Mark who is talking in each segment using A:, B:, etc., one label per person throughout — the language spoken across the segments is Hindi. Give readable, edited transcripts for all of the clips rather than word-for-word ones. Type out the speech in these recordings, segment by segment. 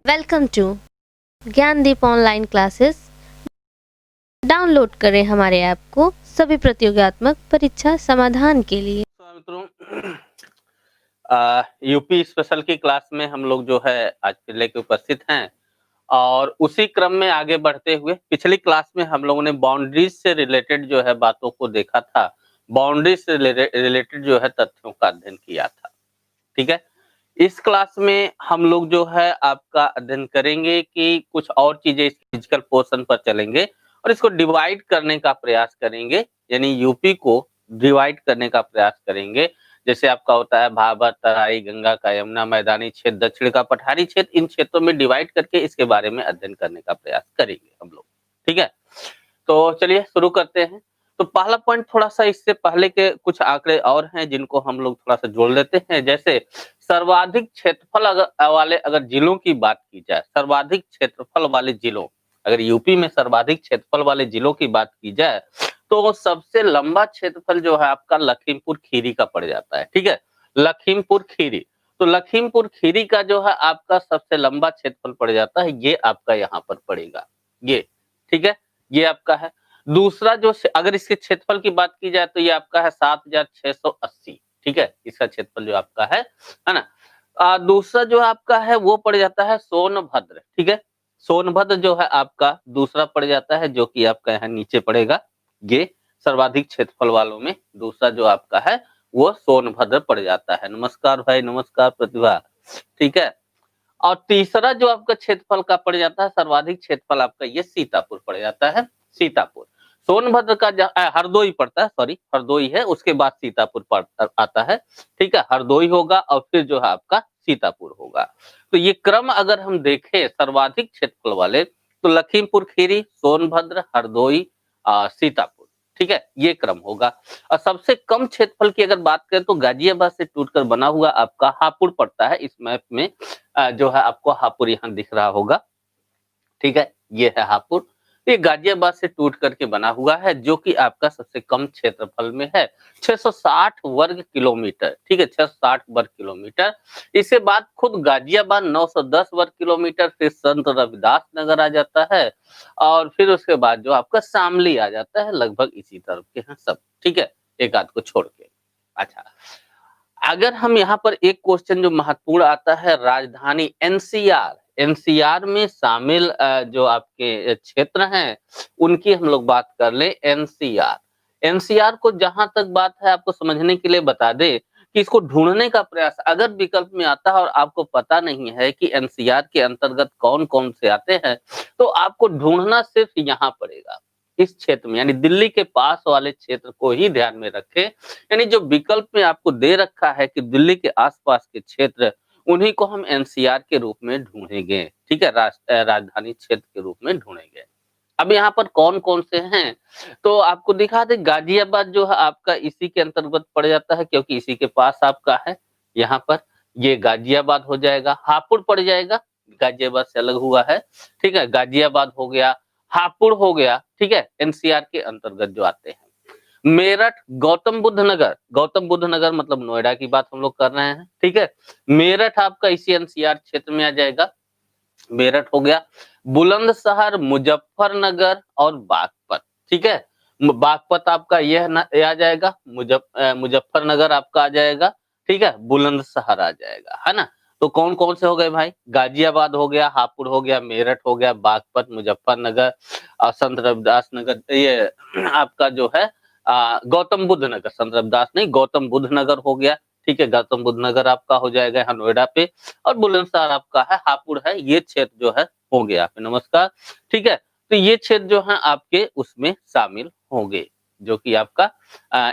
A: Welcome to Gyandeep online classes. Download करें हमारे ऐप को सभी प्रतियोगितात्मक परीक्षा समाधान के लिए।
B: मित्रों, यूपी स्पेशल की क्लास में हम लोग जो है आज फिर लेके उपस्थित हैं और उसी क्रम में आगे बढ़ते हुए पिछली क्लास में हम लोगों ने बाउंड्रीज से रिलेटेड जो है बातों को देखा था। बाउंड्रीज से रिलेटेड जो है तथ्यों का अध्ययन किया था। ठीक है, इस क्लास में हम लोग जो है आपका अध्ययन करेंगे कि कुछ और चीजें इस फिजिकल पोर्शन पर चलेंगे और इसको डिवाइड करने का प्रयास करेंगे, यानी यूपी को डिवाइड करने का प्रयास करेंगे। जैसे आपका होता है भाबर, तराई, गंगा का, यमुना, मैदानी क्षेत्र, दक्षिण का, पठारी क्षेत्र, इन क्षेत्रों में डिवाइड करके इसके बारे में अध्ययन करने का प्रयास करेंगे हम लोग। ठीक है, तो चलिए शुरू करते हैं। तो पहला पॉइंट, थोड़ा सा इससे पहले के कुछ आंकड़े और हैं जिनको हम लोग थोड़ा सा जोड़ लेते हैं। जैसे सर्वाधिक क्षेत्रफल वाले अगर जिलों की बात की जाए, सर्वाधिक क्षेत्रफल वाले जिलों, अगर यूपी में सर्वाधिक क्षेत्रफल वाले जिलों की बात की जाए तो सबसे लंबा क्षेत्रफल जो है आपका लखीमपुर खीरी का पड़ जाता है। ठीक है, लखीमपुर खीरी। तो लखीमपुर खीरी का जो है आपका सबसे लंबा क्षेत्रफल पड़ जाता है, ये आपका यहाँ पर पड़ेगा ये। ठीक है, ये आपका है। दूसरा जो अगर इसके क्षेत्रफल की बात की जाए तो ये आपका है 7680। ठीक है, इसका क्षेत्रफल जो आपका है ना। दूसरा जो आपका है वो पड़ जाता है सोनभद्र। ठीक है, सोनभद्र जो है आपका दूसरा पड़ जाता है, जो कि आपका यहाँ नीचे पड़ेगा। ये सर्वाधिक क्षेत्रफल वालों में दूसरा जो आपका है वो सोनभद्र पड़ जाता है। नमस्कार भाई, नमस्कार प्रतिभा। ठीक है, और तीसरा जो आपका क्षेत्रफल का पड़ जाता है, सर्वाधिक क्षेत्रफल आपका ये सीतापुर पड़ जाता है। सीतापुर, सोनभद्र का हरदोई पड़ता है, सॉरी हरदोई है, उसके बाद सीतापुर आता है। ठीक है, हरदोई होगा और फिर जो है आपका सीतापुर होगा। तो ये क्रम अगर हम देखें सर्वाधिक क्षेत्रफल वाले, तो लखीमपुर खीरी, सोनभद्र, हरदोई, सीतापुर। ठीक है, ये क्रम होगा। और सबसे कम क्षेत्रफल की अगर बात करें तो गाजियाबाद से टूटकर बना हुआ आपका हापुड़ पड़ता है। इस मैप में जो है आपको हापुड़ यहाँ दिख रहा होगा। ठीक है, ये है हापुड़। ये गाजियाबाद से टूट करके बना हुआ है, जो कि आपका सबसे कम क्षेत्रफल में है, 660 वर्ग किलोमीटर। ठीक है, 660 वर्ग किलोमीटर। इसके बाद खुद गाजियाबाद 910 वर्ग किलोमीटर, फिर संत रविदास नगर आ जाता है और फिर उसके बाद जो आपका शामली आ जाता है, लगभग इसी तरफ के हैं सब। ठीक है, एक आध को छोड़ के। अच्छा, अगर हम यहाँ पर एक क्वेश्चन जो महत्वपूर्ण आता है, राजधानी एनसीआर, एनसीआर में शामिल जो आपके क्षेत्र हैं उनकी हम लोग बात कर ले। एनसीआर, एनसीआर को जहां तक बात है आपको समझने के लिए बता दे कि इसको ढूंढने का प्रयास अगर विकल्प में आता है और आपको पता नहीं है कि एनसीआर के अंतर्गत कौन कौन से आते हैं, तो आपको ढूंढना सिर्फ यहाँ पड़ेगा, इस क्षेत्र में, यानी दिल्ली के पास वाले क्षेत्र को ही ध्यान में रखें। यानी जो विकल्प में आपको दे रखा है कि दिल्ली के आसपास के क्षेत्र, उन्हीं को हम एनसीआर के रूप में ढूंढेंगे। ठीक है, राजधानी क्षेत्र के रूप में ढूंढेंगे। अब यहाँ पर कौन कौन से हैं तो आपको दिखा दे। गाजियाबाद जो है आपका इसी के अंतर्गत पड़ जाता है, क्योंकि इसी के पास आपका है। यहाँ पर ये गाजियाबाद हो जाएगा। हापुड़ पड़ जाएगा, गाजियाबाद से अलग हुआ है। ठीक है, गाजियाबाद हो गया, हापुड़ हो गया। ठीक है, एनसीआर के अंतर्गत जो आते हैं। मेरठ, गौतम बुद्ध नगर, गौतम बुद्ध नगर मतलब नोएडा की बात हम लोग कर रहे हैं। ठीक है, मेरठ आपका इसी एनसीआर क्षेत्र में आ जाएगा। मेरठ हो गया। बुलंदशहर, मुजफ्फरनगर और बागपत। ठीक है, बागपत आपका यह आ जाएगा, मुजफ्फरनगर आपका आ जाएगा। ठीक है, बुलंदशहर आ जाएगा, है ना। तो कौन कौन से हो गए भाई? गाजियाबाद हो गया, हापुड़ हो गया, मेरठ हो गया, बागपत, मुजफ्फरनगर और संत रविदास नगर। ये आपका जो है गौतम बुद्ध नगर, संत रविदास नहीं, गौतम बुद्ध नगर हो गया। ठीक है, गौतम बुद्ध नगर आपका हो जाएगा यहाँ नोएडा पे, और बुलंदशहर आपका है, हापुड़ है, ये क्षेत्र जो है होंगे आपके। नमस्कार। ठीक है, तो ये क्षेत्र जो है आपके उसमें शामिल होंगे, जो कि आपका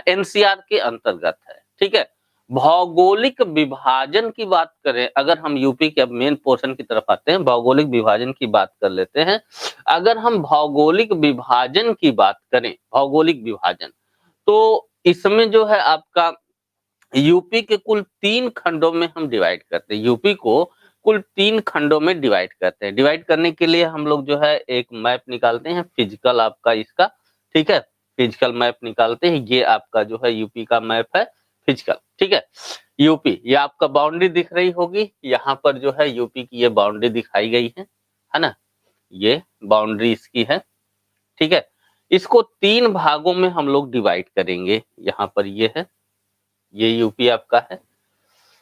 B: एनसीआर के अंतर्गत है। ठीक है, भौगोलिक विभाजन की बात करें, अगर हम यूपी के अब मेन पोर्शन की तरफ आते हैं, भौगोलिक विभाजन की बात कर लेते हैं। अगर हम भौगोलिक विभाजन की बात करें, भौगोलिक विभाजन, तो इसमें जो है आपका यूपी के कुल 3 खंडों में हम डिवाइड करते हैं। यूपी को कुल 3 खंडों में डिवाइड करते हैं। डिवाइड करने के लिए हम लोग जो है एक मैप निकालते हैं, फिजिकल आपका इसका। ठीक है, फिजिकल मैप निकालते हैं। ये आपका जो है यूपी का मैप है, फिजिकल। ठीक है, यूपी, ये आपका बाउंड्री दिख रही होगी, यहाँ पर जो है यूपी की ये बाउंड्री दिखाई गई है ना? ये बाउंड्री इसकी है, ठीक है? इसको 3 भागों में हम लोग डिवाइड करेंगे, यहाँ पर ये है, ये यूपी आपका है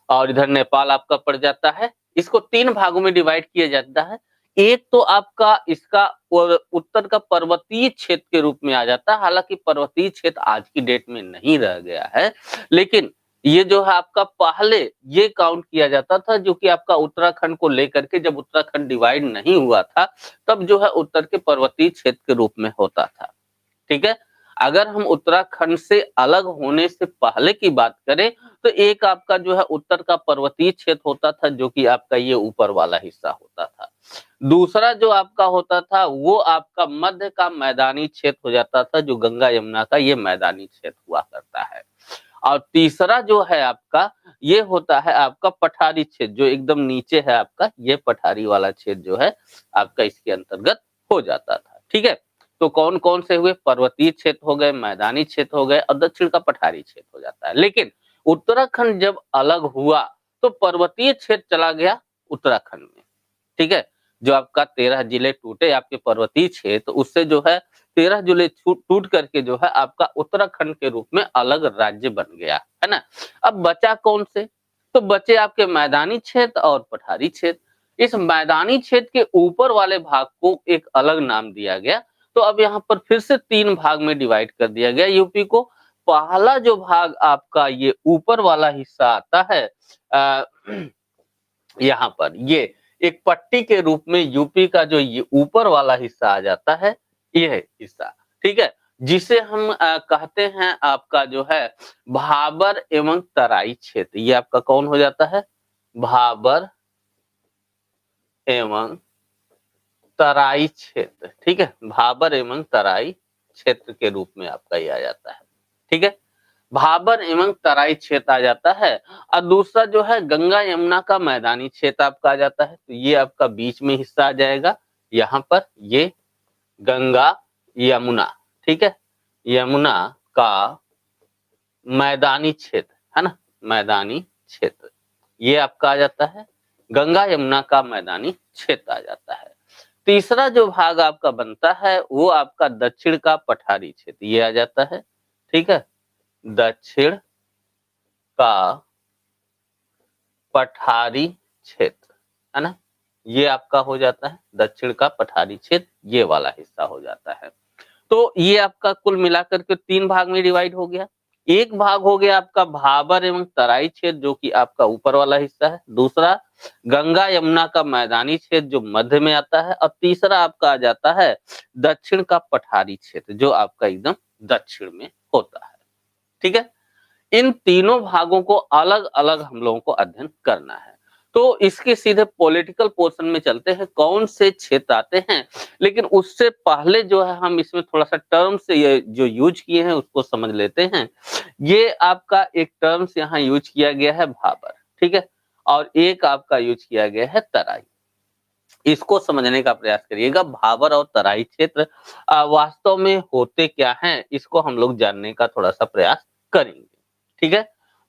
B: और इधर नेपाल आपका पड़ जाता है। इसको 3 भागों में डिवाइड किया जाता है। एक तो आपका इसका उत्तर का पर्वतीय क्षेत्र के रूप में आ जाता है, हालाँकि पर्वतीय क्षेत्र आज की डेट में नहीं रह गया है, लेकिन ये जो है आपका पहले ये काउंट किया जाता था जो कि आपका उत्तराखंड को लेकर के जब उत्तराखंड डिवाइड नहीं हुआ था, तब जो है उत्तर के पर्वतीय क्षेत्र के रूप में होता था, ठीक है? अगर हम उत्तराखंड से अलग होने से पहले की बात करें तो एक आपका जो है उत्तर का पर्वतीय क्षेत्र होता था जो कि आपका ये ऊपर वाला हिस्सा होता था। दूसरा जो आपका होता था वो आपका मध्य का मैदानी क्षेत्र हो जाता था जो गंगा यमुना का ये मैदानी क्षेत्र हुआ करता है। और तीसरा जो है आपका ये होता है आपका पठारी क्षेत्र जो एकदम नीचे है आपका ये पठारी वाला क्षेत्र जो है आपका इसके अंतर्गत हो जाता था, ठीक है? तो कौन-कौन से हुए पर्वतीय क्षेत्र हो गए, मैदानी क्षेत्र हो गए और दक्षिण का पठारी क्षेत्र हो जाता है। लेकिन उत्तराखंड जब अलग हुआ तो पर्वतीय क्षेत्र चला गया उत्तराखंड में, ठीक है? जो आपका 13 जिले टूटे आपके पर्वतीय क्षेत्र उससे जो है 13 जिले टूट करके जो है आपका उत्तराखंड के रूप में अलग राज्य बन गया, है ना? अब बचा कौन से? तो बचे आपके मैदानी क्षेत्र और पठारी क्षेत्र। इस मैदानी क्षेत्र के ऊपर वाले भाग को एक अलग नाम दिया गया। तो अब यहाँ पर फिर से 3 भाग में डिवाइड कर दिया गया यूपी को। पहला जो भाग आपका ये ऊपर वाला हिस्सा आता है यहाँ पर ये एक पट्टी के रूप में यूपी का जो ये ऊपर वाला हिस्सा आ जाता है, ये हिस्सा, ठीक है? जिसे हम कहते हैं आपका जो है भाबर एवं तराई क्षेत्र। ये आपका कौन हो जाता है? भाबर एवं तराई क्षेत्र, ठीक है? भाबर एवं तराई क्षेत्र के रूप में आपका ये आ जाता है, ठीक है? भाबर एवं तराई क्षेत्र आ जाता है और दूसरा जो है गंगा यमुना का मैदानी क्षेत्र आपका आ जाता है। तो ये आपका बीच में हिस्सा आ जाएगा, यहाँ पर ये गंगा यमुना, ठीक है? यमुना का मैदानी क्षेत्र, है ना? मैदानी क्षेत्र, ये आपका आ जाता है। गंगा यमुना का मैदानी क्षेत्र आ जाता है। तीसरा जो भाग आपका बनता है वो आपका दक्षिण का पठारी क्षेत्र, ये आ जाता है, ठीक है? दक्षिण का पठारी क्षेत्र, है ना? ये आपका हो जाता है दक्षिण का पठारी क्षेत्र, ये वाला हिस्सा हो जाता है। तो ये आपका कुल मिलाकर के 3 भाग में डिवाइड हो गया। एक भाग हो गया आपका भाबर एवं तराई क्षेत्र जो कि आपका ऊपर वाला हिस्सा है। दूसरा गंगा यमुना का मैदानी क्षेत्र जो मध्य में आता है और तीसरा आपका आ जाता है दक्षिण का पठारी क्षेत्र जो आपका एकदम दक्षिण में होता है, ठीक है? इन तीनों भागों को अलग-अलग हम लोगों को अध्ययन करना है। तो इसके सीधे पॉलिटिकल पोर्शन में चलते हैं, कौन से क्षेत्र आते हैं। लेकिन उससे पहले जो है हम इसमें थोड़ा-सा टर्म्स ये जो यूज़ किए हैं उसको समझ लेते हैं। ये आपका एक टर्म्स यहाँ यूज़ किया गया है भाबर, ठीक है? और एक आपका यूज़ किया गया है तराई। इसको समझने का प्रयास करिएगा। भाबर और तराई क्षेत्र वास्तव में होते क्या हैं, इसको हम लोग जानने का थोड़ा-सा प्रयास करेंगे, ठीक है?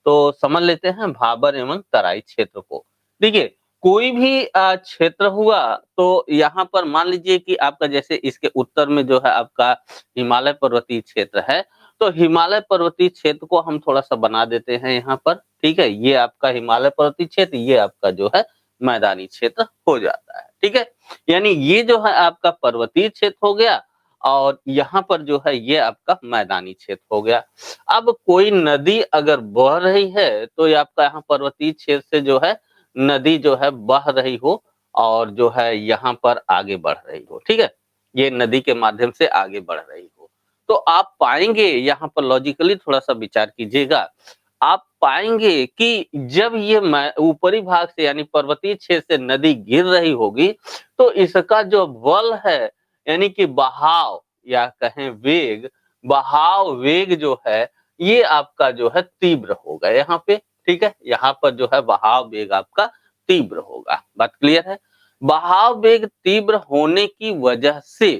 B: तो समझ लेते हैं भाबर एवं तराई क्षेत्र को। देखिए, कोई भी क्षेत्र हुआ तो यहाँ पर मान लीजिए कि आपका जैसे इसके उत्तर में जो है आपका हिमालय पर्वतीय क्षेत्र है, तो हिमालय पर्वतीय क्षेत्र को हम थोड़ा-सा बना देते हैं यहाँ पर, ठीक है? ये आपका हिमालय पर्वतीय क्षेत्र, ये आपका जो है मैदानी क्षेत्र हो जाता है, ठीक है? यानी ये जो है आपका पर्वतीय क्षेत्र हो गया और यहाँ पर जो है ये आपका मैदानी क्षेत्र हो गया। अब कोई नदी अगर बह रही है तो ये आपका यहाँ पर्वतीय क्षेत्र से जो है नदी जो है बह रही हो और जो है यहाँ पर आगे बढ़ रही हो, ठीक है? ये नदी के माध्यम से आगे बढ़ रही हो। तो आप पाएंगे यहाँ पर लॉजिकली थोड़ा-सा विचार कीजिएगा, आप पाएंगे कि जब ये ऊपरी भाग से यानी पर्वतीय क्षेत्र से नदी गिर रही होगी तो इसका जो बल है यानी कि बहाव या कहें वेग, बहाव वेग जो है ये आपका जो है तीव्र होगा यहाँ पे, ठीक है? यहाँ पर जो है बहाव वेग आपका तीव्र होगा। बात क्लियर है? बहाव वेग तीव्र होने की वजह से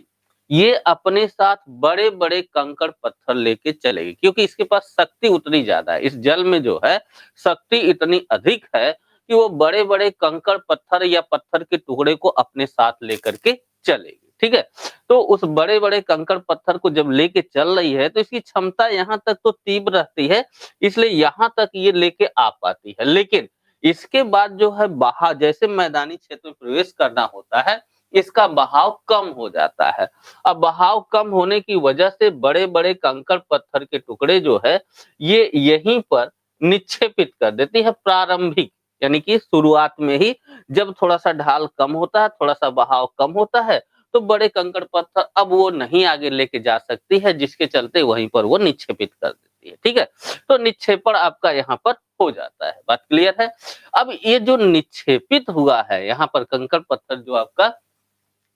B: ये अपने साथ बड़े-बड़े कंकड़ पत्थर लेके चलेगी, क्योंकि इसके पास शक्ति उतनी ज़्यादा है। इस जल में जो है शक्ति इतनी अधिक है कि वो बड़े-बड़े कंकड़ पत्थर या पत्थर के टुकड़े को अपने साथ लेकर के चलेगी, ठीक है? तो उस बड़े-बड़े कंकड़ पत्थर को जब लेके चल रही है, तो इसकी क्षमता यहाँ तक तो तीव्र रहती है, इसलिए यहाँ तक ये लेके आ पाती है। लेकिन इसके बाद जो है जैसे मैदानी क्षेत्र में प्रवेश करना होता है, इसका बहाव कम हो जाता है। अब बहाव कम होने की वजह से बड़े-बड़े कंकड़ पत्थर के टुकड़े जो है, ये यहीं पर निक्षेपित कर देती है प्रारंभिक, यानी कि शुरुआत में ही जब थोड़ा-सा ढाल कम होता है, थोड़ा-सा बहाव कम होता है, तो बड़े कंकड़ पत्थर अब वो नहीं आगे लेके जा सकती है, जिसके चलते वहीं पर वो निक्षेपित कर देती है, ठीक है? तो निक्षेपण आपका यहाँ पर हो जाता है, बात क्लियर है? अब ये जो निक्षेपित हुआ है, यहाँ पर कंकड़ पत्थर जो आपका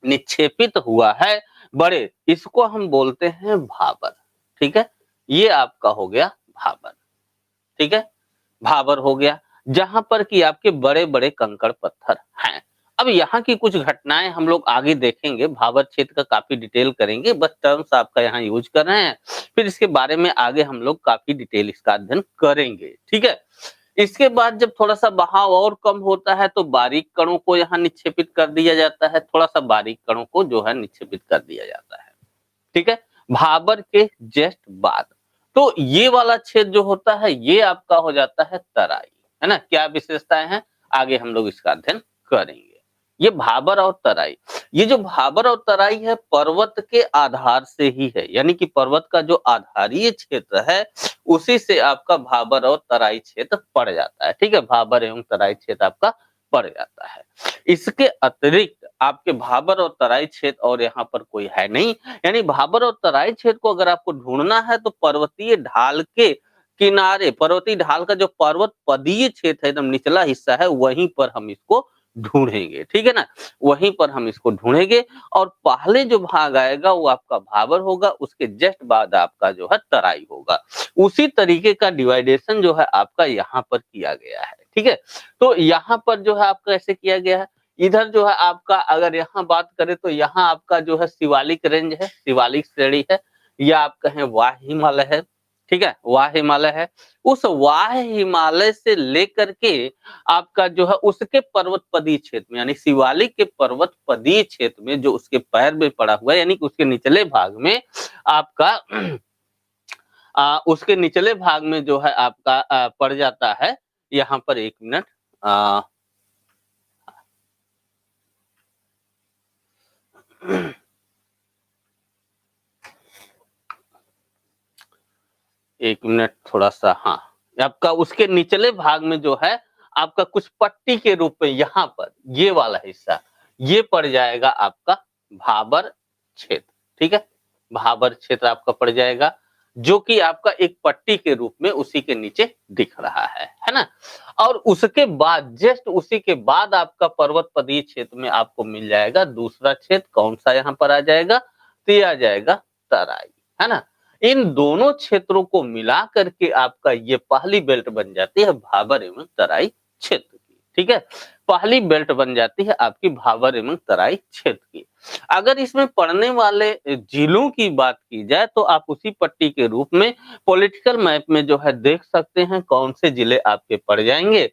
B: निक्षेपित हुआ है बड़े, इसको हम बोलते हैं भाबर, ठीक है? ये आपका हो गया भाबर, ठीक है? भाबर हो गया, जहाँ पर कि आपके बड़े-बड़े कंकड़ पत्थर हैं। अब यहाँ की कुछ घटनाएँ हम लोग आगे देखेंगे, भाबर क्षेत्र का काफ़ी डिटेल करेंगे, बस टर्म्स आपका यहाँ यूज़ कर रहे हैं, फिर इसके बारे में आगे हम लोग काफ़ी डिटेल इसका अध्ययन करेंगे, ठीक है? इसके बाद जब थोड़ा-सा बहाव और कम होता है, तो बारीक कणों को यहाँ निक्षेपित कर दिया जाता है, थोड़ा-सा बारीक कणों को जो है निक्षेपित कर दिया जाता है, ठीक है? भाबर के जस्ट बाद। तो ये वाला क्षेत्र जो होता है, ये आपका हो जाता है तराई, है ना? क्या विशेषताएँ हैं? आगे हम लोग इसका अध्ययन करेंगे। ये भाबर और तराई, ये जो भाबर और तराई है पर्वत के आधार से ही है, यानी कि पर्वत का जो आधारीय क्षेत्र है, उसी से आपका भाबर और तराई क्षेत्र पड़ जाता है, ठीक है? भाबर एवं तराई क्षेत्र आपका पड़ जाता है। इसके अतिरिक्त आपके भाबर और तराई क्षेत्र और यहाँ पर कोई है नहीं, यानी भाबर और तराई क्षेत्र को अगर आपको ढूंढना है तो पर्वतीय ढाल के किनारे, पर्वतीय ढाल का जो पर्वत पदीय क्षेत्र है, एकदम निचला हिस्सा है, वहीं पर हम इसको ढूंढेंगे, ठीक है ना? वहीं पर हम इसको ढूंढेंगे और पहले जो भाग आएगा वो आपका भाबर होगा, उसके जस्ट बाद आपका जो है तराई होगा। उसी तरीके का डिवाइडेशन जो है आपका यहाँ पर किया गया है, ठीक है? तो यहाँ पर जो है आपका ऐसे किया गया है, इधर जो है आपका अगर यहाँ बात करें तो यहाँ आपका जो है शिवालिक रेंज है, शिवालिक श्रेणी है, या आप कहें वाह हिमालय है, ठीक है? वाह हिमालय है। उस वाह हिमालय से लेकर के आपका जो है उसके पर्वतपदीय क्षेत्र में, यानी शिवालिक के पर्वतपदीय क्षेत्र में जो उसके पैर में पड़ा हुआ है, यानी कि उसके निचले भाग में आपका उसके निचले भाग में जो है आपका पड़ जाता है, यहाँ पर 1 मिनट, अ 1 मिनट थोड़ा-सा, हाँ, आपका उसके निचले भाग में जो है आपका कुछ पट्टी के रूप में यहाँ पर ये वाला हिस्सा, ये पड़ जाएगा आपका भाबर क्षेत्र, ठीक है? भाबर क्षेत्र आपका पड़ जाएगा, जो कि आपका एक पट्टी के रूप में उसी के नीचे दिख रहा है ना? और उसके बाद जस्ट उसी के बाद आपका पर्वतपदीय क्षेत्र में आपको मिल जाएगा दूसरा क्षेत्र, कौन-सा यहाँ पर आ जाएगा? तो ये आ जाएगा तराई, है ना? इन दोनों क्षेत्रों को मिला करके आपका ये पहली बेल्ट बन जाती है भाबर एवं तराई क्षेत्र की, ठीक है? पहली बेल्ट बन जाती है आपकी भाबर एवं तराई क्षेत्र की। अगर इसमें पड़ने वाले जिलों की बात की जाए तो आप उसी पट्टी के रूप में पॉलिटिकल मैप में जो है देख सकते हैं कौन से जिले आपके पड़ जाएंगे।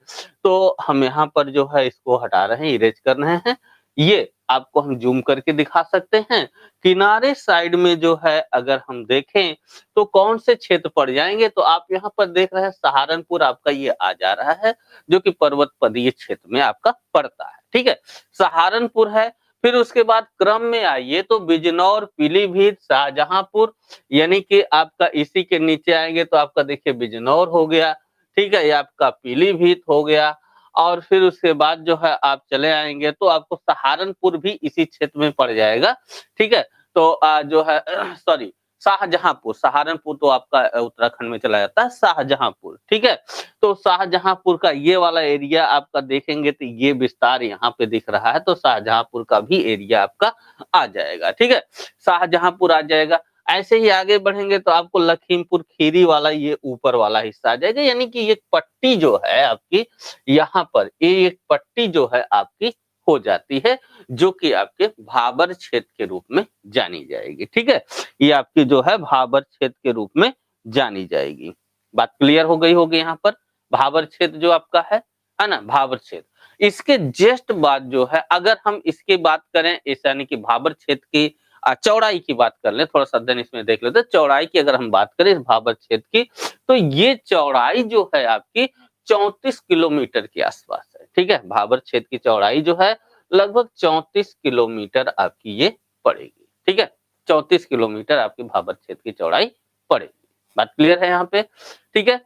B: तो हम यहाँ पर जो है इसको हटा रहे हैं, इरेज कर रहे हैं। ये आपको हम जूम करके दिखा सकते हैं। किनारे साइड में जो है अगर हम देखें तो कौन से क्षेत्र पड़ जाएंगे, तो आप यहाँ पर देख रहे हैं सहारनपुर आपका ये आ जा रहा है, जो कि पर्वतपदीय क्षेत्र में आपका पड़ता है, ठीक है? सहारनपुर है, फिर उसके बाद क्रम में आइए तो बिजनौर, पीलीभीत, शाहजहांपुर, यानी कि आपका इसी के नीचे आएंगे तो आपका देखिए बिजनौर हो गया, ठीक है? ये आपका पीलीभीत हो गया, और फिर उसके बाद जो है आप चले आएंगे तो आपको सहारनपुर भी इसी क्षेत्र में पड़ जाएगा, ठीक है? तो जो है सॉरी, शाहजहांपुर, सहारनपुर तो आपका उत्तराखंड में चला जाता है, शाहजहांपुर, ठीक है? तो शाहजहांपुर का ये वाला एरिया आपका देखेंगे तो ये विस्तार यहाँ पे दिख रहा है, तो शाहजहांपुर का भी एरिया आपका आ जाएगा, ठीक है? शाहजहांपुर आ जाएगा। ऐसे ही आगे बढ़ेंगे तो आपको लखीमपुर खीरी वाला ये ऊपर वाला हिस्सा आ जाएगा, यानी कि ये पट्टी जो है आपकी यहाँ पर, ये एक पट्टी जो है आपकी हो जाती है, जो कि आपके भाबर क्षेत्र के रूप में जानी जाएगी। ठीक है, ये आपकी जो है भाबर क्षेत्र के रूप में जानी जाएगी। बात क्लियर हो गई होगी यहाँ पर। भाबर क्षेत्र जो आपका है ना, भाबर क्षेत्र। इसके जस्ट बाद जो है, अगर हम इसकी बात करें, इस यानी कि भाबर क्षेत्र की चौड़ाई की बात कर लें, थोड़ा सा अध्ययन इसमें देख लेते हैं। चौड़ाई की अगर हम बात करें इस भाबर क्षेत्र की, तो ये चौड़ाई जो है आपकी 34 किलोमीटर के आसपास है। ठीक है, भाबर क्षेत्र की चौड़ाई जो है लगभग 34 किलोमीटर आपकी ये पड़ेगी। ठीक है, 34 किलोमीटर आपकी भाबर क्षेत्र की चौड़ाई पड़ेगी। बात क्लियर है यहाँ पे? ठीक है,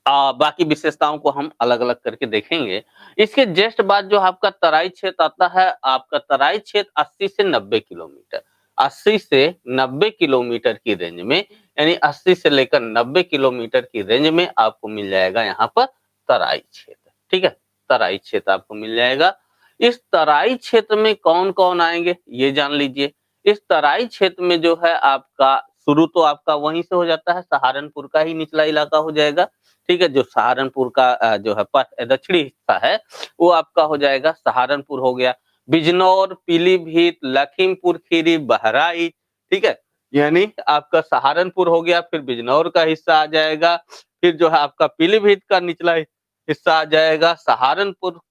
B: बाकी विशेषताओं को हम अलग-अलग करके देखेंगे। इसके जस्ट बाद जो आपका तराई क्षेत्र आता है, आपका तराई क्षेत्र 80 से 90 किलोमीटर, 80 से 90 किलोमीटर की रेंज में, यानी 80 से लेकर 90 किलोमीटर की रेंज में आपको मिल जाएगा यहाँ पर तराई क्षेत्र। ठीक है, तराई क्षेत्र आपको मिल जाएगा। इस तराई क्षेत्र में कौन-कौन आएंगे ये जान लीजिए। इस तराई क्षेत्र में जो है आपका शुरू तो आपका वहीं से हो जाता है, सहारनपुर का ही निचला इलाका हो जाएगा। ठीक है, जो सहारनपुर का जो है दक्षिणी हिस्सा है, वो आपका हो जाएगा, सहारनपुर हो गया, बिजनौर, पीलीभीत, लखीमपुर खीरी, बहराइच। ठीक है, यानी आपका सहारनपुर हो गया, फिर बिजनौर का हिस्सा आ जाएगा, फिर जो है आपका पीलीभीत का निचला हिस्सा आ जाएगा, सहारनपुर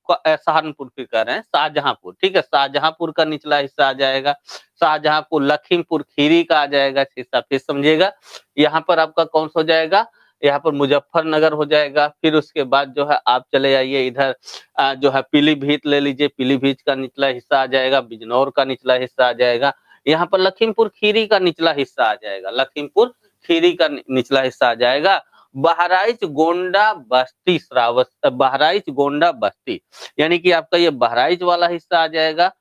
B: फिर कह रहे हैं शाहजहांपुर। ठीक है, शाहजहांपुर का निचला हिस्सा आ जाएगा, शाहजहांपुर, लखीमपुर खीरी का आ जाएगा हिस्सा। फिर समझिएगा, यहाँ पर आपका कौन सा हो जाएगा, यहाँ पर मुजफ्फरनगर हो जाएगा। फिर उसके बाद जो है आप चले जाइए इधर जो है पीलीभीत ले लीजिए, पीलीभीत का निचला हिस्सा आ जाएगा, बिजनौर का निचला हिस्सा आ जाएगा, यहाँ पर लखीमपुर खीरी का निचला हिस्सा आ जाएगा, लखीमपुर खीरी का निचला हिस्सा आ जाएगा, बहराइच, गोंडा, बस्ती, बहराइच, गोंडा, बस्ती, यानी कि आपका ये बहराइच वाला हिस्सा आ जाएगा,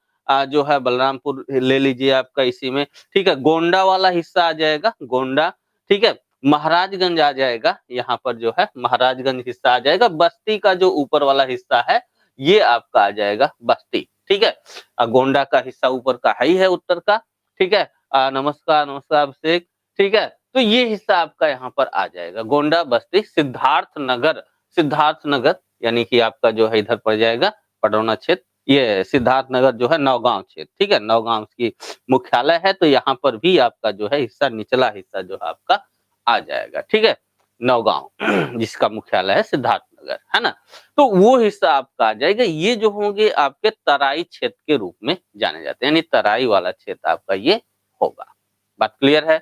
B: जो है बलरामपुर ले लीजिए आपका इसी में। ठीक है, गोंडा वाला हिस्सा आ जाएगा, गोंडा। ठीक है, महाराजगंज आ जाएगा, यहाँ पर जो है महाराजगंज हिस्सा आ जाएगा, बस्ती का जो ऊपर वाला हिस्सा है ये आपका आ जाएगा बस्ती। ठीक है, गोंडा का हिस्सा ऊपर का ही है उत्तर का। ठीक है, नमस्कार नमस्कार अभिषेक। ठीक है, तो ये हिस्सा आपका यहाँ पर आ जाएगा, गोंडा, बस्ती, सिद्धार्थनगर, सिद्धार्थनगर यानी कि आपका जो है इधर पड़ जाएगा पडरौना क्षेत्र, ये सिद्धार्थनगर जो है नौगांव क्षेत्र। ठीक है, नौगांव की मुख्यालय है, तो यहाँ पर भी आपका जो है हिस्सा, निचला हिस्सा जो है आपका आ जाएगा। ठीक है, नौगांव जिसका मुख्यालय है सिद्धार्थनगर, है ना, तो वो हिस्सा आपका आ जाएगा। ये जो होंगे आपके तराई क्षेत्र के रूप में जाने जाते हैं, यानी तराई वाला क्षेत्र आपका ये होगा। बात क्लियर है?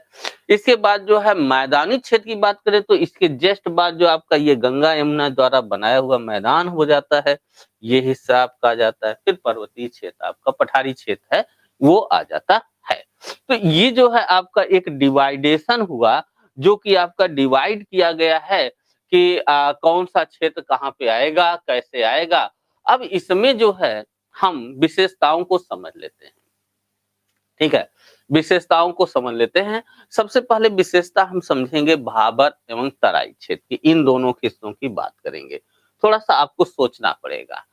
B: इसके बाद जो है मैदानी क्षेत्र की बात करें, तो इसके जस्ट बाद जो आपका ये गंगा यमुना द्वारा बनाया हुआ मैदान हो जाता है, ये हिस्सा आपका आ जाता है। फिर पर्वतीय क्षेत्र आपका पठारी क्षेत्र है, वो आ जाता है। तो ये जो है आपका एक डिवाइडेशन हुआ, जो कि आपका डिवाइड किया गया है कि कौन सा क्षेत्र कहाँ पे आएगा, कैसे आएगा। अब इसमें जो है हम विशेषताओं को समझ लेते हैं। ठीक है, विशेषताओं को समझ लेते हैं। सबसे पहले विशेषता हम समझेंगे भाबर एवं तराई क्षेत्र की, इन दोनों हिस्सों की बात करेंगे। थोड़ा सा आपको सोचना पड़ेगा।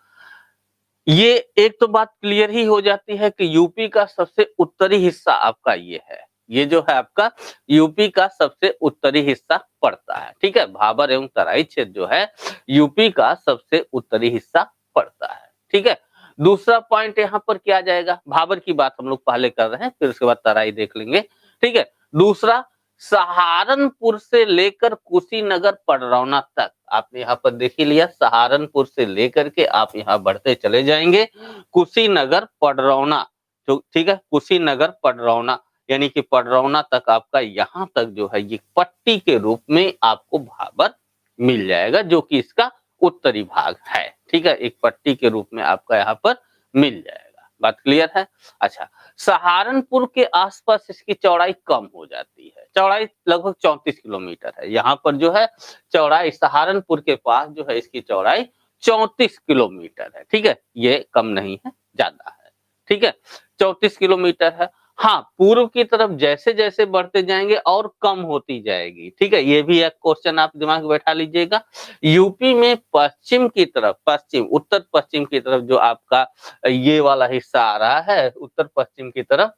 B: ये एक तो बात क्लियर ही हो जाती है कि यूपी का सबसे उत्तरी हिस्सा आपका ये है, ये जो है आपका यूपी का सबसे उत्तरी हिस्सा पड़ता है। ठीक है, भाबर एवं तराई क्षेत्र जो है यूपी का सबसे उत्तरी हिस्सा पड़ता है। ठीक है, दूसरा पॉइंट यहाँ पर क्या जाएगा, भाबर की बात हम लोग पहले कर रहे हैं, फिर उसके बाद तराई देख लेंगे। ठीक है, दूसरा सहारनपुर से लेकर कुशीनगर पडरौना तक, आपने यहाँ पर देख ही लिया, सहारनपुर से लेकर के आप यहाँ बढ़ते चले जाएंगे कुशीनगर पडरौना, जो ठीक है, कुशीनगर पडरौना यानी कि पडरौना तक आपका यहाँ तक जो है ये पट्टी के रूप में आपको भाबर मिल जाएगा, जो कि इसका उत्तरी भाग है। ठीक है, एक पट्टी के रूप में आपका यहाँ पर मिल जाएगा। बात क्लियर है? अच्छा, सहारनपुर के आसपास इसकी चौड़ाई कम हो जाती है, चौड़ाई लगभग 34 किलोमीटर है। यहाँ पर जो है चौड़ाई सहारनपुर के पास जो है इसकी चौड़ाई 34 किलोमीटर है। ठीक है, ये कम नहीं है, ज्यादा है। ठीक है, 34 किलोमीटर है। हाँ, पूर्व की तरफ जैसे जैसे बढ़ते जाएंगे और कम होती जाएगी। ठीक है, ये भी एक क्वेश्चन आप दिमाग में बैठा लीजिएगा। यूपी में पश्चिम की तरफ, पश्चिम उत्तर पश्चिम की तरफ जो आपका ये वाला हिस्सा आ रहा है, उत्तर पश्चिम की तरफ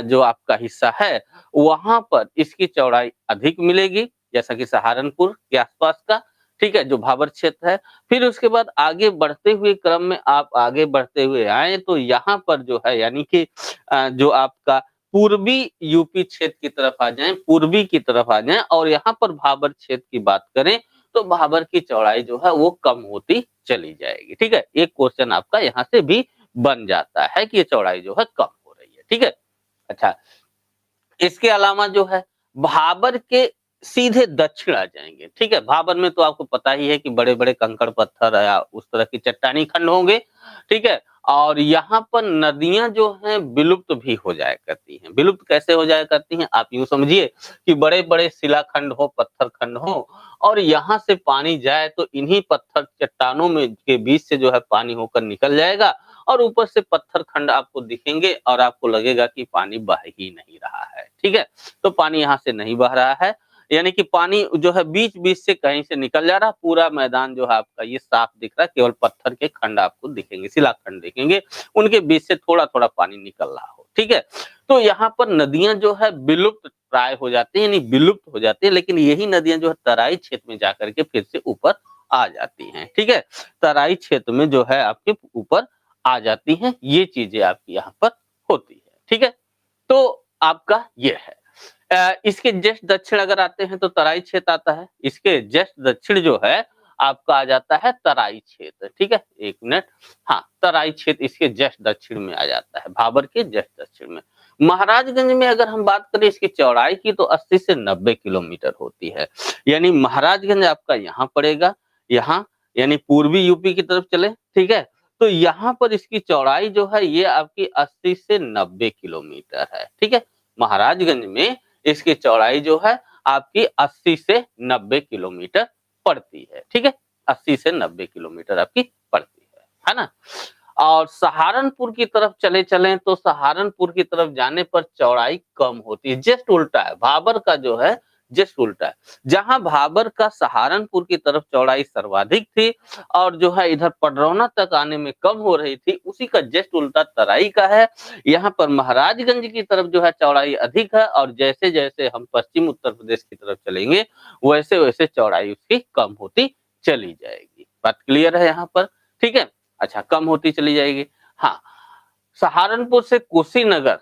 B: जो आपका हिस्सा है, वहां पर इसकी चौड़ाई अधिक मिलेगी, जैसा कि सहारनपुर के आसपास का। ठीक है, जो भाबर क्षेत्र है। फिर उसके बाद आगे बढ़ते हुए क्रम में आप आगे बढ़ते हुए आए तो यहाँ पर जो है यानी कि जो आपका पूर्वी यूपी क्षेत्र की तरफ आ जाएँ, पूर्वी की तरफ आ जाएँ और यहाँ पर भाबर क्षेत्र की बात करें तो भाबर की चौड़ाई जो है वो कम होती चली जाएगी, ठीक है। एक क्वेश्चन आपका यहाँ से भी बन जाता है कि ये चौड़ाई जो है कम हो रही है, ठीक है। अच्छा, इसके अलावा जो है भाबर के सीधे दक्षिण आ जाएँगे, ठीक है। भाबर में तो आपको पता ही है कि बड़े-बड़े कंकड़ पत्थर या उस तरह की चट्टानी खंड होंगे, ठीक है। और यहाँ पर नदियाँ जो हैं विलुप्त भी हो जाया करती हैं। विलुप्त कैसे हो जाया करती हैं? आप यूँ समझिए कि बड़े-बड़े शिलाखंड हो, पत्थर खंड हो और यहाँ से पानी जाए तो इन्हीं पत्थर चट्टानों में के बीच से जो है पानी होकर निकल जाएगा और ऊपर से पत्थर खंड आपको दिखेंगे और आपको लगेगा कि पानी बह ही नहीं रहा है, ठीक है। तो पानी यहाँ से नहीं बह रहा है, यानी कि पानी जो है बीच-बीच से कहीं से निकल जा रहा है, पूरा मैदान जो है आपका ये साफ दिख रहा है, केवल पत्थर के खंड आपको दिखेंगे, शिलाखंड दिखेंगे, उनके बीच से थोड़ा-थोड़ा पानी निकल रहा हो, ठीक है। तो यहाँ पर नदियाँ जो है विलुप्त प्राय हो जाती हैं, यानी विलुप्त हो जाती है, लेकिन यही नदियाँ जो है तराई क्षेत्र में जाकर के फिर से ऊपर आ जाती हैं, ठीक है। तराई क्षेत्र में जो है आपके ऊपर आ जाती हैं, ये चीज़ें आपकी यहाँ पर होती है, ठीक है। तो आपका ये है। इसके जस्ट दक्षिण अगर आते हैं तो तराई क्षेत्र आता है, इसके जस्ट दक्षिण जो है आपका आ जाता है तराई क्षेत्र, ठीक है। 1 मिनट, हाँ, तराई क्षेत्र इसके जस्ट दक्षिण में आ जाता है, भाबर के जस्ट दक्षिण में। महाराजगंज में अगर हम बात करें इसकी चौड़ाई की तो 80 से 90 किलोमीटर होती है, यानी महाराजगंज आपका यहाँ पड़ेगा, यहाँ यानी पूर्वी यूपी की तरफ चले, ठीक है। तो यहाँ पर इसकी चौड़ाई जो है ये आपकी 80 से 90 किलोमीटर है, ठीक है। महाराजगंज में इसकी चौड़ाई जो है आपकी 80 से 90 किलोमीटर पड़ती है, ठीक है। 80 से 90 किलोमीटर आपकी पड़ती है ना? और सहारनपुर की तरफ चलें तो सहारनपुर की तरफ जाने पर चौड़ाई कम होती है, जस्ट उल्टा है, भाबर का जो है जस्ट उल्टा है। जहां भाबर का सहारनपुर की तरफ चौड़ाई सर्वाधिक थी और जो है इधर पडरौना तक आने में कम हो रही थी, उसी का जस्ट उल्टा तराई का है। यहाँ पर महाराजगंज की तरफ जो है चौड़ाई अधिक है और जैसे-जैसे हम पश्चिम उत्तर प्रदेश की तरफ चलेंगे, वैसे-वैसे चौड़ाई उसकी कम होती चली जाएगी। बात क्लियर है यहाँ पर? ठीक है? अच्छा, कम होती चली जाएगी। हाँ, सहारनपुर से कुशीनगर,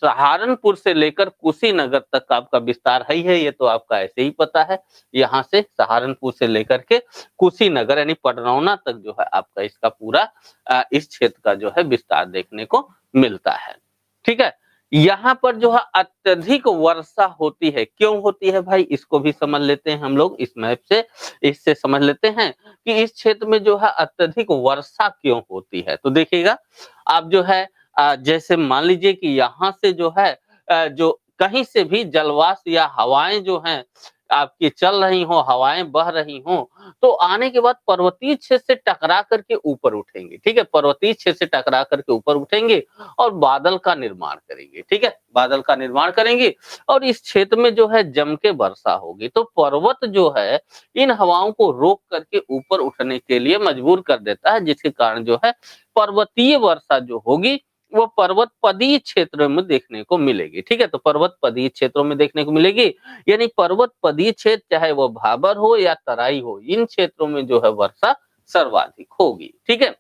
B: सहारनपुर से लेकर कुशीनगर तक आपका विस्तार है ही है, ये तो आपका ऐसे ही पता है। यहाँ से सहारनपुर से लेकर के कुशीनगर यानी पडरौना तक जो है आपका इसका पूरा इस क्षेत्र का जो है विस्तार देखने को मिलता है। ठीक है? यहाँ पर जो है अत्यधिक वर्षा होती है। क्यों होती है भाई? इसको भी समझ लेते हैं हम लोग इस मैप से, इससे समझ लेते हैं कि इस क्षेत्र में जो है अत्यधिक वर्षा क्यों होती है। तो देखिएगा, आप जो है जैसे मान लीजिए कि यहाँ से जो है जो कहीं से भी जलवाष्प या हवाएं जो हैं आपकी चल रही हो, हवाएं बह रही हो, तो आने के बाद पर्वतीय क्षेत्र से टकरा करके ऊपर उठेंगे, ठीक है। पर्वतीय क्षेत्र से टकरा करके ऊपर उठेंगे और बादल का निर्माण करेंगे, ठीक है। बादल का निर्माण करेंगे और इस क्षेत्र में जो है जम के वर्षा होगी। तो पर्वत जो है इन हवाओं को रोक करके ऊपर उठने के लिए मजबूर कर देता है, जिसके कारण जो है पर्वतीय वर्षा जो होगी वो पर्वत पदीय क्षेत्र में देखने को मिलेगी, ठीक है। तो पर्वत पदीय क्षेत्रों में देखने को मिलेगी, यानी पर्वत पदीय क्षेत्र चाहे वो भाबर हो या तराई हो, इन क्षेत्रों में जो है वर्षा सर्वाधिक होगी, ठीक है।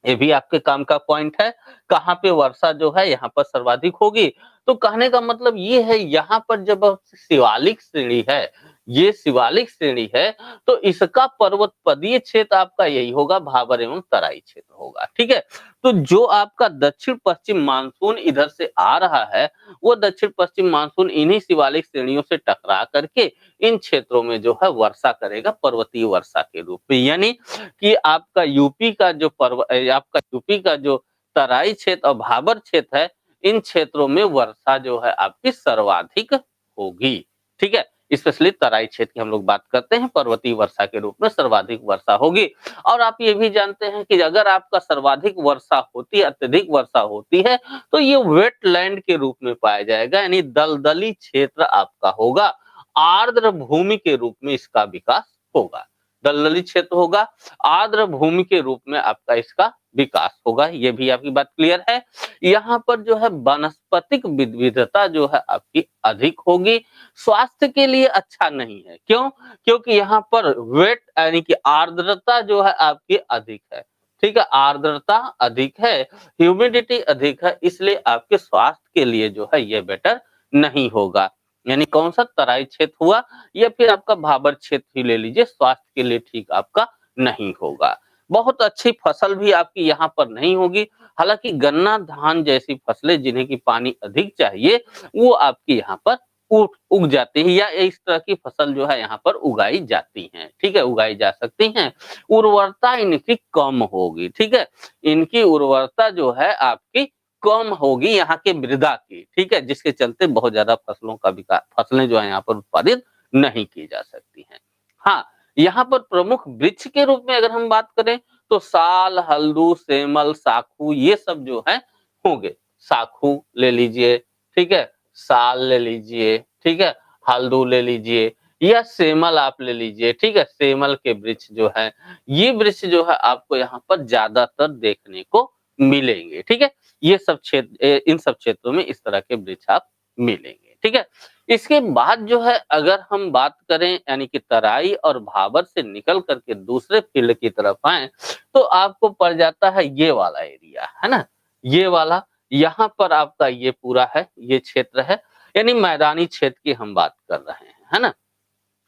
B: ये भी आपके काम का पॉइंट है, कहाँ पे वर्षा जो है यहाँ पर सर्वाधिक होगी। तो कहने का मतलब ये है, यहाँ पर जब शिवालिक श्रेणी है, ये शिवालिक श्रेणी है, तो इसका पर्वत पदीय क्षेत्र आपका यही होगा, भाबर एवं तराई क्षेत्र होगा, ठीक है। तो जो आपका दक्षिण पश्चिम मानसून इधर से आ रहा है, वो दक्षिण पश्चिम मानसून इन्हीं शिवालिक श्रेणियों से टकरा करके इन क्षेत्रों में जो है वर्षा करेगा, पर्वतीय वर्षा के रूप में। यानी कि आपका यूपी का जो आपका यूपी का जो तराई क्षेत्र और भाबर क्षेत्र है, इन क्षेत्रों में वर्षा जो है आपकी सर्वाधिक होगी, ठीक है। स्पेशली तराई क्षेत्र की हम लोग बात करते हैं, पर्वतीय वर्षा के रूप में सर्वाधिक वर्षा होगी। और आप ये भी जानते हैं कि अगर आपका सर्वाधिक वर्षा होती है, अत्यधिक वर्षा होती है, तो ये वेटलैंड के रूप में पाया जाएगा, यानी दलदली क्षेत्र आपका होगा, आर्द्र भूमि के रूप में इसका विकास होगा। दलदली क्षेत्र होगा, आर्द्र भूमि के रूप में आपका इसका विकास होगा। ये भी आपकी बात क्लियर है। यहाँ पर जो है वनस्पतिक विविधता जो है आपकी अधिक होगी, स्वास्थ्य के लिए अच्छा नहीं है। क्यों? क्योंकि यहाँ पर वेट यानी कि आर्द्रता जो है आपकी अधिक है, ठीक है, आर्द्रता अधिक है, ह्यूमिडिटी अधिक है, इसलिए आपके स्वास्थ्य के लिए जो है ये बेटर नहीं होगा। यानी कौन सा तराई क्षेत्र हुआ या फिर आपका भाबर क्षेत्र ही ले लीजिए, स्वास्थ्य के लिए ठीक आपका नहीं होगा। बहुत अच्छी फसल भी आपकी यहाँ पर नहीं होगी। हालांकि गन्ना धान जैसी फसलें जिन्हें की पानी अधिक चाहिए वो आपकी यहाँ पर उग जाती है या इस तरह की फसल जो है यहाँ पर उगाई जाती हैं, ठीक है, उगाई जा सकती हैं। उर्वरता इनकी कम होगी, ठीक है, इनकी उर्वरता जो है आपकी कम होगी यहाँ के मृदा की, ठीक है, जिसके चलते बहुत ज्यादा फसलों का विकास, फसलें जो है यहाँ पर उत्पादित नहीं की जा सकती हैं। हाँ, यहाँ पर प्रमुख वृक्ष के रूप में अगर हम बात करें तो साल, हल्दू, सेमल, साखू ये सब जो है होंगे। साखू ले लीजिए, ठीक है, साल ले लीजिए, ठीक है, हल्दू ले लीजिए या सेमल आप ले लीजिए, ठीक है, सेमल के वृक्ष जो है, ये वृक्ष जो है आपको यहाँ पर ज्यादातर देखने को मिलेंगे, ठीक है। ये सब क्षेत्र, इन सब क्षेत्रों में इस तरह के वृक्ष आप मिलेंगे, ठीक है। इसके बाद जो है अगर हम बात करें यानी कि तराई और भाबर से निकल करके दूसरे फील्ड की तरफ आए तो आपको पड़ जाता है ये वाला एरिया, है ना, ये वाला, यहाँ पर आपका ये पूरा है, ये क्षेत्र है, यानी मैदानी क्षेत्र की हम बात कर रहे हैं, है ना,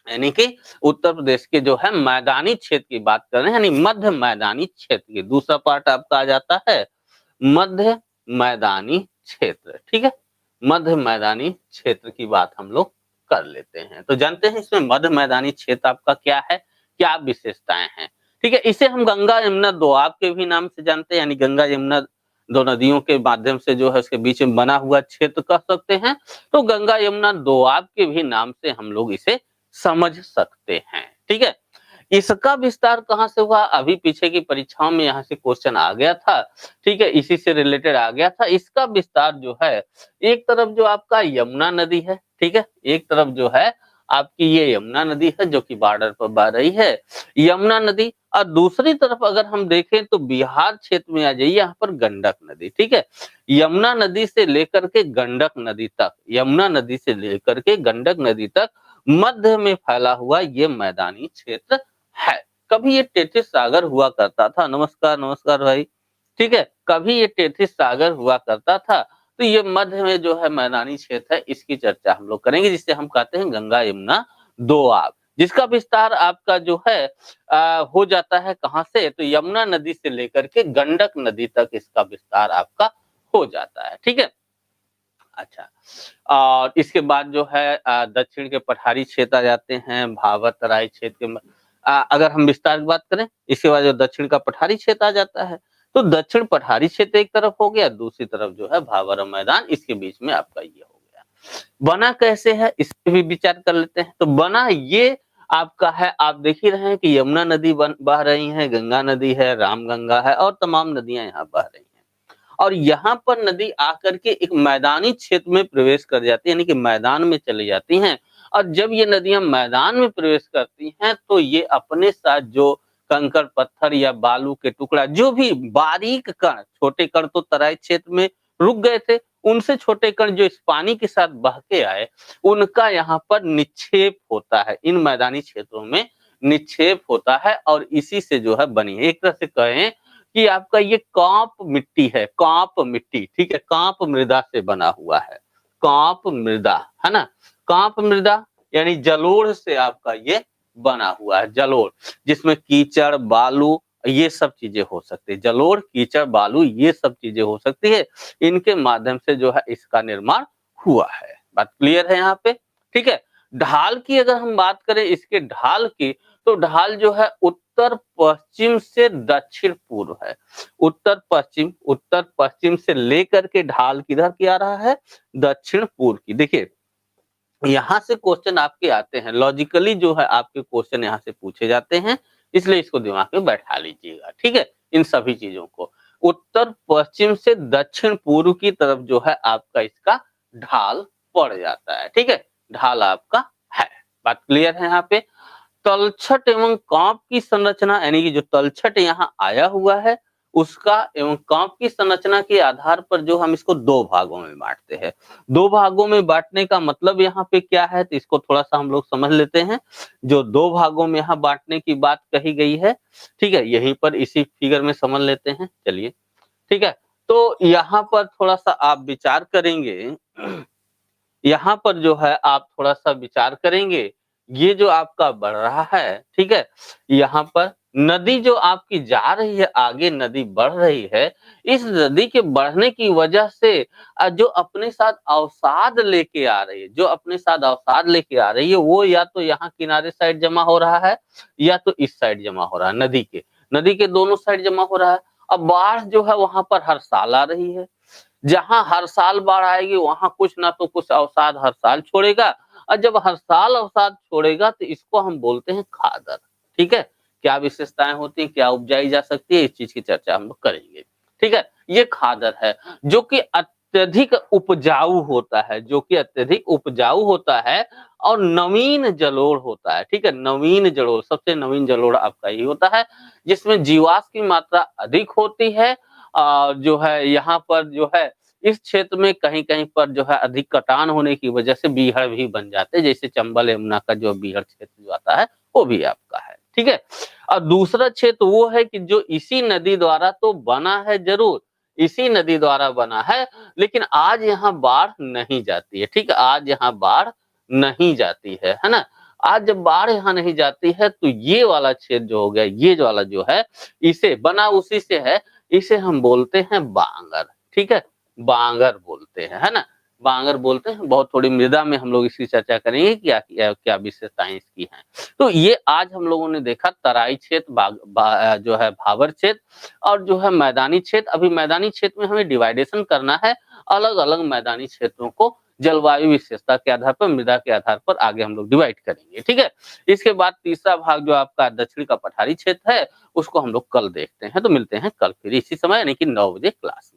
B: यानी कि उत्तर प्रदेश के जो है मैदानी क्षेत्र की बात कर रहे हैं, यानी मध्य मैदानी क्षेत्र की। दूसरा पार्ट आपका आ जाता है मध्य मैदानी क्षेत्र, ठीक है, मध्य मैदानी क्षेत्र की बात हम लोग कर लेते हैं। तो जानते हैं इसमें मध्य मैदानी क्षेत्र आपका क्या है, क्या विशेषताएं हैं, ठीक है। इसे हम गंगा यमुना दोआब के भी नाम से जानते हैं, यानी गंगा यमुना दो नदियों के माध्यम से जो है उसके बीच में बना हुआ क्षेत्र कह सकते हैं। तो गंगा यमुना दोआब के भी नाम से हम लोग इसे समझ सकते हैं, ठीक है। इसका विस्तार कहाँ से हुआ, अभी पीछे की परीक्षाओं में यहाँ से क्वेश्चन आ गया था, ठीक है, इसी से रिलेटेड आ गया था। इसका विस्तार जो है एक तरफ जो आपका यमुना नदी है, ठीक है, एक तरफ जो है आपकी ये यमुना नदी है जो कि बॉर्डर पर बह रही है, यमुना नदी, और दूसरी तरफ अगर हम देखें तो बिहार क्षेत्र में आ जाइए, यहाँ पर गंडक नदी, ठीक है। यमुना नदी से लेकर के गंडक नदी तक, यमुना नदी से लेकर के गंडक नदी तक मध्य में फैला हुआ ये मैदानी क्षेत्र है। कभी ये टेथिस सागर हुआ करता था, नमस्कार नमस्कार भाई, ठीक है, कभी ये टेथिस सागर हुआ करता था। तो ये मध्य में जो है मैदानी क्षेत्र है, इसकी चर्चा हम लोग करेंगे, जिसे हम कहते हैं गंगा यमुना दोआब, जिसका विस्तार आपका जो है हो जाता है कहाँ से, तो यमुना नदी से लेकर के गंडक नदी तक इसका विस्तार आपका हो जाता है, ठीक है। अच्छा, और इसके बाद जो है दक्षिण के पठारी क्षेत्र आ जाते हैं, भाबर तराई क्षेत्र के अगर हम विस्तार की बात करें, इसके बाद जो दक्षिण का पठारी क्षेत्र आ जाता है, तो दक्षिण पठारी क्षेत्र एक तरफ हो गया, दूसरी तरफ जो है भाबर मैदान, इसके बीच में आपका ये हो गया। बना कैसे है इस पे भी विचार कर लेते हैं। तो बना ये आपका है, आप देख ही रहे हैं कि यमुना नदी बह रही है, गंगा नदी है, रामगंगा है और तमाम नदियां यहाँ बह रही हैं। और यहाँ पर नदी आकर के एक मैदानी क्षेत्र में प्रवेश कर जाती है, यानी कि मैदान में चली जाती हैं। और जब ये नदियां मैदान में प्रवेश करती हैं तो ये अपने साथ जो कंकड़ पत्थर या बालू के टुकड़ा, जो भी बारीक कण, छोटे कण तो तराई क्षेत्र में रुक गए थे, उनसे छोटे कण जो इस पानी के साथ बह के आए, उनका यहाँ पर निक्षेप होता है, इन मैदानी क्षेत्रों में निक्षेप होता है और इसी से जो है बनी है। एक तरह से कहें कि आपका ये कांप मिट्टी है, कांप मिट्टी, ठीक है, कांप मृदा से बना हुआ है, कांप मृदा, है ना, कांप मृदा यानी जलोढ़ से आपका ये बना हुआ है, जलोढ़, जिसमें कीचड़ बालू ये सब चीजें हो सकती है, जलोढ़ कीचड़ बालू ये सब चीजें हो सकती है, इनके माध्यम से जो है इसका निर्माण हुआ है। बात क्लियर है यहाँ पे, ठीक है। ढाल की अगर हम बात करें, इसके ढाल की, तो ढाल जो है उत्तर पश्चिम से दक्षिण पूर्व है, उत्तर पश्चिम से लेकर के ढाल किधर की आ रहा है, दक्षिण पूर्व की। देखिए यहाँ से क्वेश्चन आपके आते हैं, लॉजिकली जो है आपके क्वेश्चन यहाँ से पूछे जाते हैं, इसलिए इसको दिमाग में बैठा लीजिएगा, ठीक है। इन सभी चीजों को उत्तर पश्चिम से दक्षिण पूर्व की तरफ जो है आपका इसका ढाल पड़ जाता है, ठीक है, ढाल आपका है। बात क्लियर है यहाँ पे। तलछट एवं कांप की संरचना यानी कि जो तलछट यहाँ आया हुआ है उसका एवं कांप की संरचना के आधार पर जो हम इसको दो भागों में बांटते हैं। दो भागों में बांटने का मतलब यहाँ पे क्या है तो इसको थोड़ा-सा हम लोग समझ लेते हैं। जो दो भागों में यहाँ बांटने की बात कही गई है, ठीक है? यहीं पर इसी फिगर में समझ लेते हैं। चलिए, ठीक है? तो यहाँ पर थोड़ा-सा आप विचार करेंगे यहाँ पर जो है आप थोड़ा-सा विचार करेंगे, ये जो आपका बढ़ रहा है, ठीक है? यहाँ पर नदी जो आपकी जा रही है, आगे नदी बढ़ रही है, इस नदी के बढ़ने की वजह से जो अपने साथ अवसाद लेके आ रही है वो या तो यहाँ किनारे साइड जमा हो रहा है, या तो इस साइड जमा हो रहा है नदी के दोनों साइड जमा हो रहा है। अब बाढ़ जो है वहाँ पर हर साल आ रही है। जहाँ हर साल बाढ़ आएगी वहाँ कुछ ना तो कुछ अवसाद हर साल छोड़ेगा और जब हर साल अवसाद छोड़ेगा तो इसको हम बोलते हैं खादर। ठीक है? क्या विशेषताएं होती हैं, क्या उपजाई जा सकती है, इस चीज की चर्चा हम लोग करेंगे। ठीक है? ये खादर है जो कि अत्यधिक उपजाऊ होता है और नवीन जलोढ़ होता है। ठीक है? नवीन जलोढ़, सबसे नवीन जलोढ़ आपका ये होता है जिसमें जीवाश्म की मात्रा अधिक होती है। जो है यहाँ पर जो है इस क्षेत्र में कहीं-कहीं पर जो है अधिक कटान होने की वजह से बीहड़ भी बन जाते हैं, जैसे चंबल यमुना का जो बीहड़ क्षेत्र जो आता है वो भी आपका है। ठीक है? और दूसरा क्षेत्र वो है कि जो इसी नदी द्वारा तो बना है जरूर, इसी नदी द्वारा बना है, लेकिन आज यहाँ बाढ़ नहीं जाती है। ठीक है? आज यहाँ बाढ़ नहीं जाती है ना? आज जब बाढ़ यहाँ नहीं जाती है तो ये वाला क्षेत्र जो हो गया, ये जो वाला जो है, इसे बना उसी से है, इसे हम बोलते हैं बांगर। ठीक है? बांगर बोलते हैं, है ना? बांगर बोलते हैं। बहुत थोड़ी मृदा में हम लोग इसकी चर्चा करेंगे क्या विशेषताएं इसकी हैं। तो ये आज हम लोगों ने देखा तराई क्षेत्र, जो है भावर क्षेत्र और जो है मैदानी क्षेत्र। अभी मैदानी क्षेत्र में हमें डिवाइडेशन करना है, अलग-अलग मैदानी क्षेत्रों को जलवायु विशेषता के आधार पर, मृदा के आधार पर आगे हम लोग डिवाइड करेंगे। ठीक है? इसके बाद तीसरा भाग जो आपका दक्षिण का पठारी क्षेत्र है, उसको हम लोग कल देखते हैं। तो मिलते हैं कल फिर इसी समय यानी कि 9 बजे क्लास में।